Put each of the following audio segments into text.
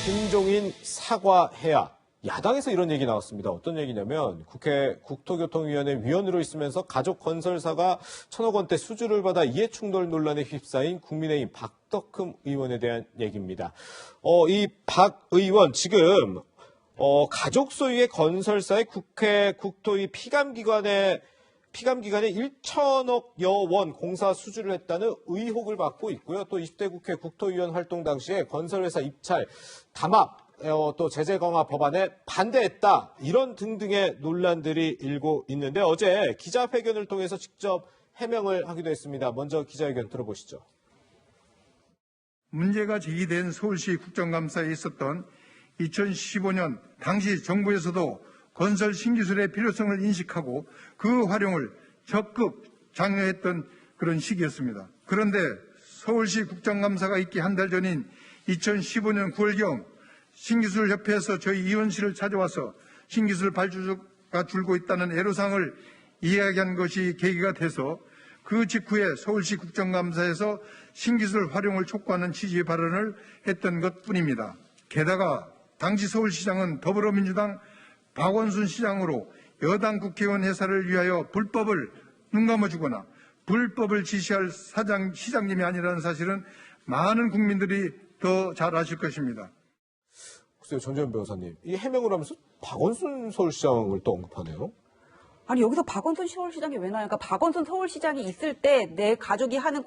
김종인 사과해야. 야당에서 이런 얘기 나왔습니다. 어떤 얘기냐면 국회 국토교통위원회 위원으로 있으면서 가족건설사가 1,000억 원대 수주를 받아 이해충돌 논란에 휩싸인 국민의힘 박덕흠 의원에 대한 얘기입니다. 이 박 의원 지금 가족 소유의 건설사의 국회 국토위 피감기관에 1,000억여 원 공사 수주를 했다는 의혹을 받고 있고요. 또 20대 국회 국토위원 활동 당시에 건설회사 입찰, 담합, 또 제재 강화 법안에 반대했다. 이런 등등의 논란들이 일고 있는데 어제 기자회견을 통해서 직접 해명을 하기도 했습니다. 먼저 기자회견 들어보시죠. 문제가 제기된 서울시 국정감사에 있었던 2015년 당시 정부에서도 건설 신기술의 필요성을 인식하고 그 활용을 적극 장려했던 그런 시기였습니다. 그런데 서울시 국정감사가 있기 한 달 전인 2015년 9월경 신기술협회에서 저희 의원실을 찾아와서 신기술 발주가 줄고 있다는 애로사항을 이야기한 것이 계기가 돼서 그 직후에 서울시 국정감사에서 신기술 활용을 촉구하는 취지의 발언을 했던 것뿐입니다. 게다가 당시 서울시장은 더불어민주당 박원순 시장으로 여당 국회의원 회사를 위하여 불법을 눈감아주거나 불법을 지시할 시장님이 아니라는 사실은 많은 국민들이 더 잘 아실 것입니다. 글쎄요, 전재현 변호사님. 이 해명을 하면서 박원순 서울시장을 또 언급하네요. 아니 여기서 박원순 서울시장이 왜 나요? 그러니까 박원순 서울시장이 있을 때 내 가족이 하는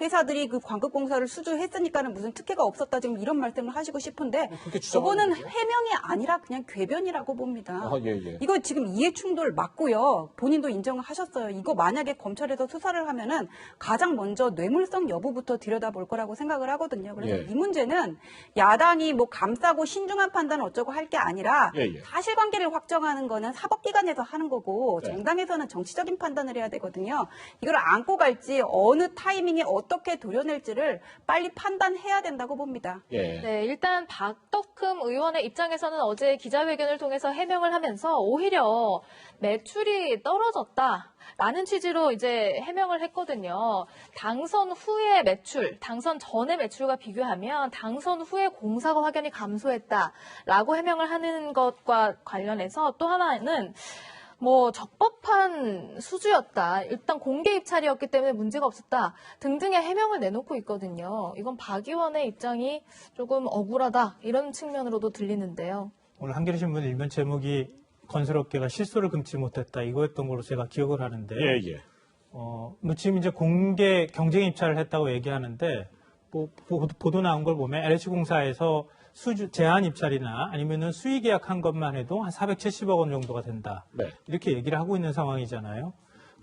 회사들이 그 광급공사를 수주했으니까는 무슨 특혜가 없었다 지금 이런 말씀을 하시고 싶은데 그거는 해명이 아니라 그냥 궤변이라고 봅니다. 예. 이거 지금 이해충돌 맞고요. 본인도 인정을 하셨어요. 이거 만약에 검찰에서 수사를 하면은 가장 먼저 뇌물성 여부부터 들여다볼 거라고 생각을 하거든요. 그래서 이 문제는 야당이 뭐 감싸고 신중한 판단 어쩌고 할 게 아니라 사실관계를 확정하는 거는 사법기관에서 하는 거고 정당에서는 정치적인 판단을 해야 되거든요. 이걸 안고 갈지 어느 타이밍에 어떻게 도려낼지를 빨리 판단해야 된다고 봅니다. 네, 일단 박덕흠 의원의 입장에서는 어제 기자회견을 통해서 해명을 하면서 오히려 매출이 떨어졌다라는 취지로 이제 해명을 했거든요. 당선 후의 매출, 당선 전의 매출과 비교하면 당선 후에 공사가 확연히 감소했다라고 해명을 하는 것과 관련해서 또 하나는 적법한 수주였다. 일단 공개 입찰이었기 때문에 문제가 없었다. 등등의 해명을 내놓고 있거든요. 이건 박 의원의 입장이 조금 억울하다. 이런 측면으로도 들리는데요. 오늘 한겨레신문 일면 제목이 건설업계가 실소를 금치 못했다. 이거였던 걸로 제가 기억을 하는데요. 지금 이제 공개 경쟁 입찰을 했다고 얘기하는데 보도 나온 걸 보면 LH공사에서 제한 입찰이나 아니면은 수의 계약한 것만 해도 한 470억 원 정도가 된다. 이렇게 얘기를 하고 있는 상황이잖아요.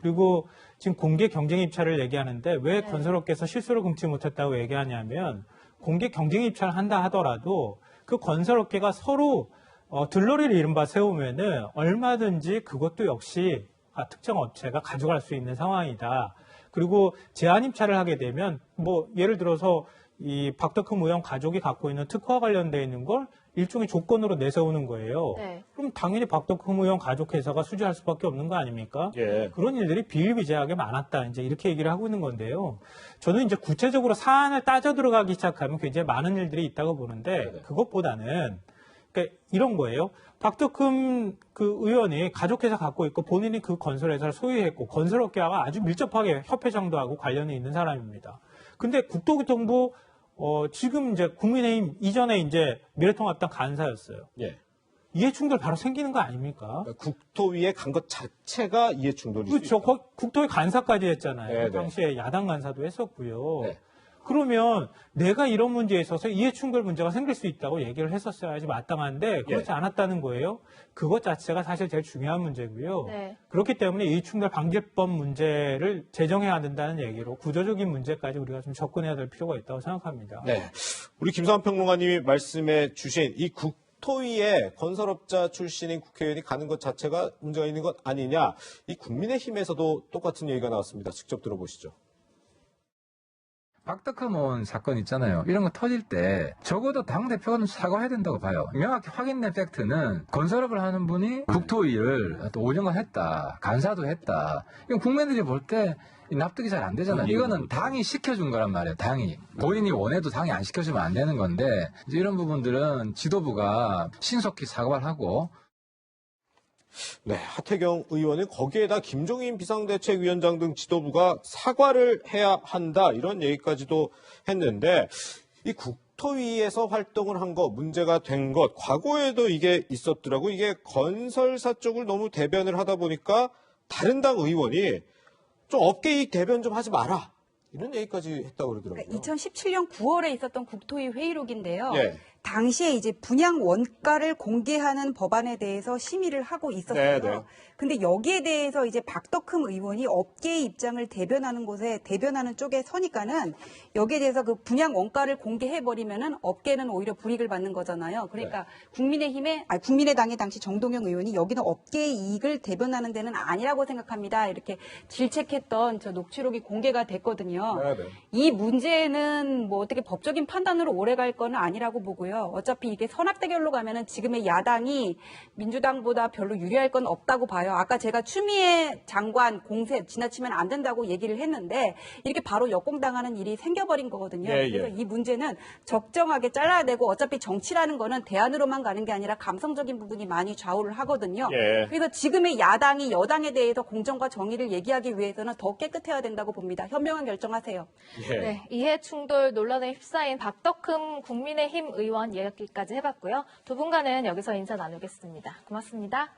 그리고 지금 공개 경쟁 입찰을 얘기하는데 왜 건설업계에서 실소를 금치 못했다고 얘기하냐면 공개 경쟁 입찰을 한다 하더라도 그 건설업계가 서로 들러리를 이른바 세우면은 얼마든지 그것도 역시 특정 업체가 가져갈 수 있는 상황이다. 그리고 제한 입찰을 하게 되면 예를 들어서 이 박덕흠 의원 가족이 갖고 있는 특허와 관련되어 있는 걸 일종의 조건으로 내세우는 거예요. 그럼 당연히 박덕흠 의원 가족 회사가 수주할 수밖에 없는 거 아닙니까? 그런 일들이 비일비재하게 많았다. 이제 이렇게 얘기를 하고 있는 건데요. 저는 이제 구체적으로 사안을 따져 들어가기 시작하면 굉장히 많은 일들이 있다고 보는데 그것보다는 그러니까 이런 거예요. 박덕흠 그 의원이 가족회사 갖고 있고 본인이 그 건설회사를 소유했고 건설업계와 아주 밀접하게 협회장도 하고 관련이 있는 사람입니다. 근데 국토교통부 지금 이제 국민의힘 이전에 이제 미래통합당 간사였어요. 이해충돌 바로 생기는 거 아닙니까? 국토위에 간 것 자체가 이해충돌이죠. 그렇죠. 국토위 간사까지 했잖아요. 당시에 야당 간사도 했었고요. 그러면 내가 이런 문제에 있어서 이해충돌 문제가 생길 수 있다고 얘기를 했었어야지 마땅한데 그렇지 않았다는 거예요. 그것 자체가 사실 제일 중요한 문제고요. 그렇기 때문에 이해충돌 방지법 문제를 제정해야 된다는 얘기로 구조적인 문제까지 우리가 좀 접근해야 될 필요가 있다고 생각합니다. 우리 김성환 평론가님이 말씀해 주신 이 국토위에 건설업자 출신인 국회의원이 가는 것 자체가 문제가 있는 것 아니냐. 이 국민의힘에서도 똑같은 얘기가 나왔습니다. 직접 들어보시죠. 박덕흠 사건 있잖아요. 이런 거 터질 때 적어도 당대표는 사과해야 된다고 봐요. 명확히 확인된 팩트는 건설업을 하는 분이 국토위를 또 5년간 했다. 간사도 했다. 이건 국민들이 볼 때 납득이 잘 안 되잖아요. 이거는 당이 시켜준 거란 말이에요. 당이. 본인이 원해도 당이 안 시켜주면 안 되는 건데 이제 이런 부분들은 지도부가 신속히 사과를 하고 네, 하태경 의원은 거기에다 김종인 비상대책위원장 등 지도부가 사과를 해야 한다 이런 얘기까지도 했는데 이 국토위에서 활동을 한 것, 문제가 된 것, 과거에도 이게 있었더라고. 이게 건설사 쪽을 너무 대변을 하다 보니까 다른 당 의원이 좀 업계이익 대변 좀 하지 마라. 이런 얘기까지 했다고 그러더라고요. 그러니까 2017년 9월에 있었던 국토위 회의록인데요. 예. 당시에 이제 분양 원가를 공개하는 법안에 대해서 심의를 하고 있었어요. 네, 네. 근데 여기에 대해서 이제 박덕흠 의원이 업계의 입장을 대변하는 쪽에 서니까는 여기에 대해서 그 분양 원가를 공개해 버리면은 업계는 오히려 불이익을 받는 거잖아요. 그러니까 국민의당의 당시 정동영 의원이 여기는 업계의 이익을 대변하는 데는 아니라고 생각합니다. 이렇게 질책했던 저 녹취록이 공개가 됐거든요. 네, 네. 이 문제는 뭐 어떻게 법적인 판단으로 오래 갈 거는 아니라고 보고요. 어차피 이게 선악대결로 가면은 지금의 야당이 민주당보다 별로 유리할 건 없다고 봐요. 아까 제가 추미애 장관 공세 지나치면 안 된다고 얘기를 했는데 이렇게 바로 역공당하는 일이 생겨버린 거거든요. 예, 예. 그래서 이 문제는 적정하게 잘라야 되고 어차피 정치라는 거는 대안으로만 가는 게 아니라 감성적인 부분이 많이 좌우를 하거든요. 예. 그래서 지금의 야당이 여당에 대해서 공정과 정의를 얘기하기 위해서는 더 깨끗해야 된다고 봅니다. 현명한 결정하세요. 예. 네, 이해 충돌 논란에 휩싸인 박덕흠 국민의힘 의원 이야기까지 해봤고요. 두 분과는 여기서 인사 나누겠습니다. 고맙습니다.